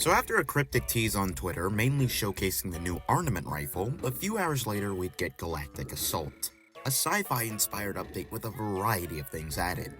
So after a cryptic tease on Twitter, mainly showcasing the new armament rifle, a few hours later we'd get Galactic Assault, a sci-fi inspired update with a variety of things added.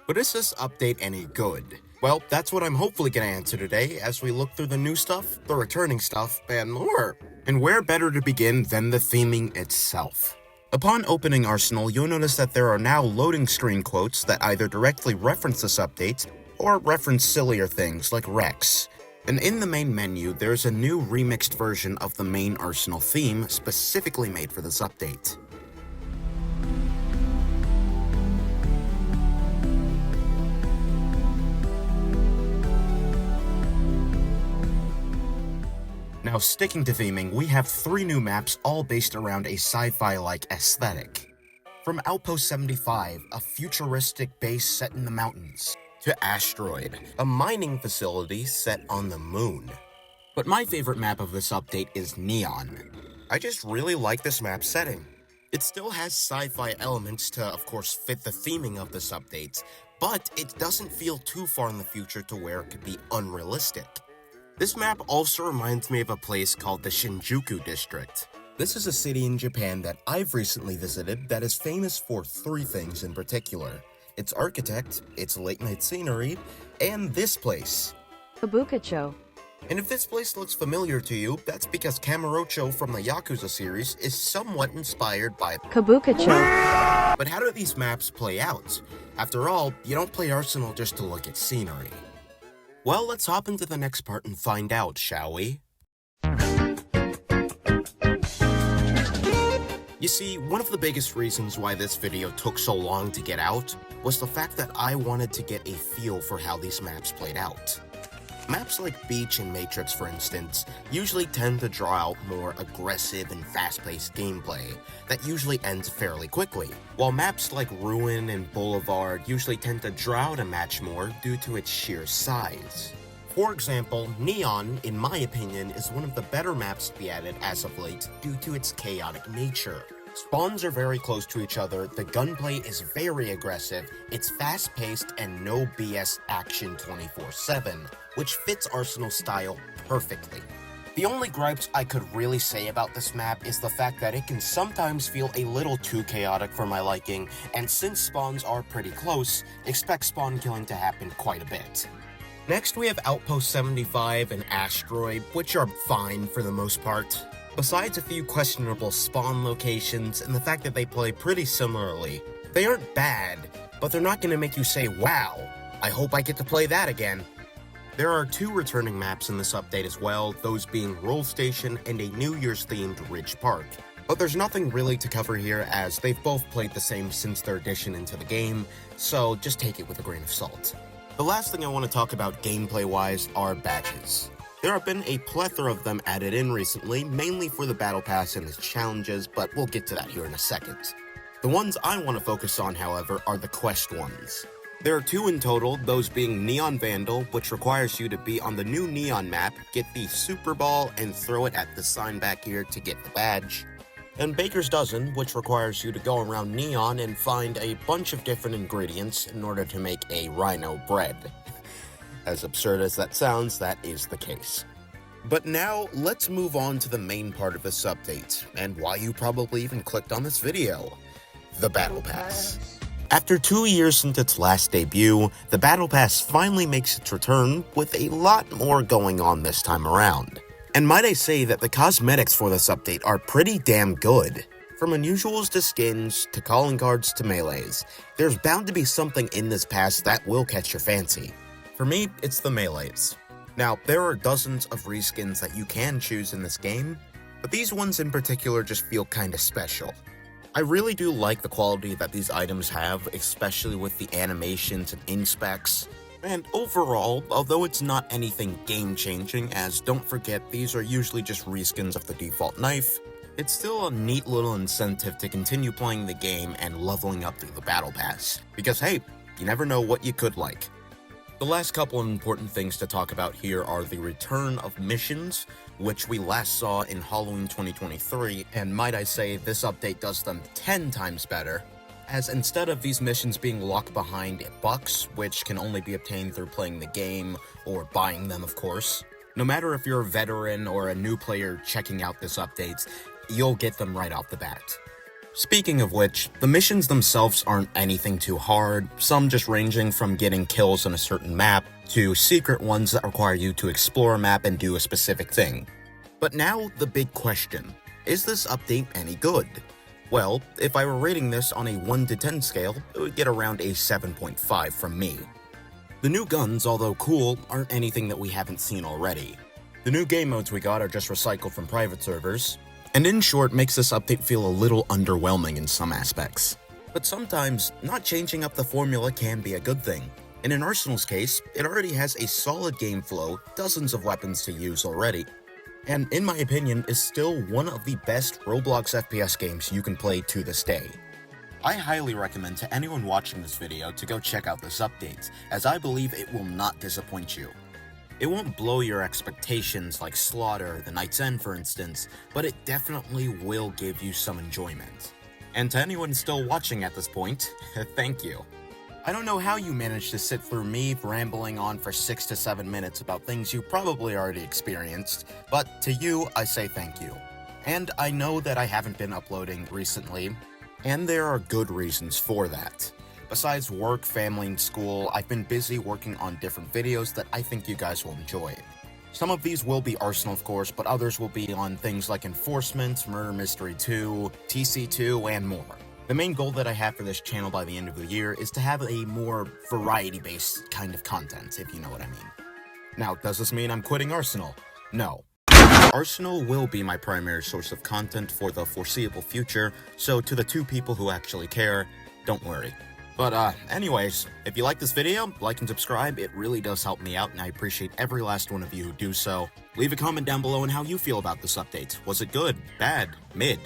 But is this update any good? Well, that's what I'm hopefully gonna answer today as we look through the new stuff, the returning stuff, and more. And where better to begin than the theming itself? Upon opening Arsenal, you'll notice that there are now loading screen quotes that either directly reference this update, or reference sillier things like Rex. And in the main menu, there's a new remixed version of the main Arsenal theme specifically made for this update. Now, sticking to theming, we have 3 new maps all based around a sci-fi-like aesthetic. From Outpost 75, a futuristic base set in the mountains, to Asteroid, a mining facility set on the moon. But my favorite map of this update is Neon. I just really like this map setting. It still has sci-fi elements to, of course, fit the theming of this update, but it doesn't feel too far in the future to where it could be unrealistic. This map also reminds me of a place called the Shinjuku District. This is a city in Japan that I've recently visited that is famous for 3 things in particular. Its architect, its late-night scenery, and this place. Kabukicho. And if this place looks familiar to you, that's because Kamurocho from the Yakuza series is somewhat inspired by Kabukicho. But how do these maps play out? After all, you don't play Arsenal just to look at scenery. Well, let's hop into the next part and find out, shall we? You see, one of the biggest reasons why this video took so long to get out was the fact that I wanted to get a feel for how these maps played out. Maps like Beach and Matrix, for instance, usually tend to draw out more aggressive and fast-paced gameplay that usually ends fairly quickly, while maps like Ruin and Boulevard usually tend to draw out a match more due to its sheer size. For example, Neon, in my opinion, is one of the better maps to be added as of late due to its chaotic nature. Spawns are very close to each other, the gunplay is very aggressive, it's fast-paced and no BS action 24/7, which fits Arsenal's style perfectly. The only gripes I could really say about this map is the fact that it can sometimes feel a little too chaotic for my liking, and since spawns are pretty close, expect spawn killing to happen quite a bit. Next we have Outpost 75 and Asteroid, which are fine for the most part. Besides a few questionable spawn locations and the fact that they play pretty similarly, they aren't bad, but they're not going to make you say, wow, I hope I get to play that again. There are 2 returning maps in this update as well, those being Roll Station and a New Year's themed Ridge Park. But there's nothing really to cover here as they've both played the same since their addition into the game, so just take it with a grain of salt. The last thing I want to talk about gameplay-wise are badges. There have been a plethora of them added in recently, mainly for the Battle Pass and its challenges, but we'll get to that here in a second. The ones I want to focus on, however, are the quest ones. There are 2 in total, those being Neon Vandal, which requires you to be on the new Neon map, get the Super Ball, and throw it at the sign back here to get the badge. And Baker's Dozen, which requires you to go around Neon and find a bunch of different ingredients in order to make a rhino bread. As absurd as that sounds, that is the case. But now, let's move on to the main part of this update, and why you probably even clicked on this video. The Battle Pass. After 2 years since its last debut, the Battle Pass finally makes its return with a lot more going on this time around. And might I say that the cosmetics for this update are pretty damn good. From unusuals to skins, to calling cards to melees, there's bound to be something in this pass that will catch your fancy. For me, it's the melees. Now, there are dozens of reskins that you can choose in this game, but these ones in particular just feel kinda special. I really do like the quality that these items have, especially with the animations and inspecs. And overall, although it's not anything game-changing, as don't forget these are usually just reskins of the default knife, it's still a neat little incentive to continue playing the game and leveling up through the Battle Pass. Because hey, you never know what you could like. The last couple of important things to talk about here are the return of missions, which we last saw in Halloween 2023, and might I say, this update does them 10 times better, as instead of these missions being locked behind bucks, which can only be obtained through playing the game, or buying them of course, No matter if you're a veteran or a new player checking out this update, you'll get them right off the bat. Speaking of which, the missions themselves aren't anything too hard, some just ranging from getting kills on a certain map to secret ones that require you to explore a map and do a specific thing. But now, the big question. Is this update any good? Well, if I were rating this on a 1 to 10 scale, it would get around a 7.5 from me. The new guns, although cool, aren't anything that we haven't seen already. The new game modes we got are just recycled from private servers, and in short makes this update feel a little underwhelming in some aspects. But sometimes, not changing up the formula can be a good thing. And in Arsenal's case, it already has a solid game flow, dozens of weapons to use already, and in my opinion is still one of the best Roblox FPS games you can play to this day. I highly recommend to anyone watching this video to go check out this update, as I believe it will not disappoint you. It won't blow your expectations like Slaughter, The Night's End for instance, but it definitely will give you some enjoyment. And to anyone still watching at this point, thank you. I don't know how you managed to sit through me rambling on for 6 to 7 minutes about things you probably already experienced, but to you, I say thank you. And I know that I haven't been uploading recently, and there are good reasons for that. Besides work, family, and school, I've been busy working on different videos that I think you guys will enjoy. Some of these will be Arsenal, of course, but others will be on things like Enforcement, Murder Mystery 2, TC2, and more. The main goal that I have for this channel by the end of the year is to have a more variety-based kind of content, if you know what I mean. Now, does this mean I'm quitting Arsenal? No. Arsenal will be my primary source of content for the foreseeable future, so to the 2 people who actually care, don't worry. But anyways, if you like this video, like and subscribe, it really does help me out and I appreciate every last one of you who do so. Leave a comment down below on how you feel about this update. Was it good? Bad? Mid?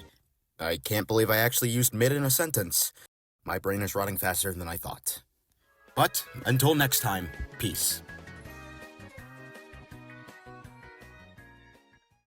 I can't believe I actually used mid in a sentence. My brain is rotting faster than I thought. But until next time, peace.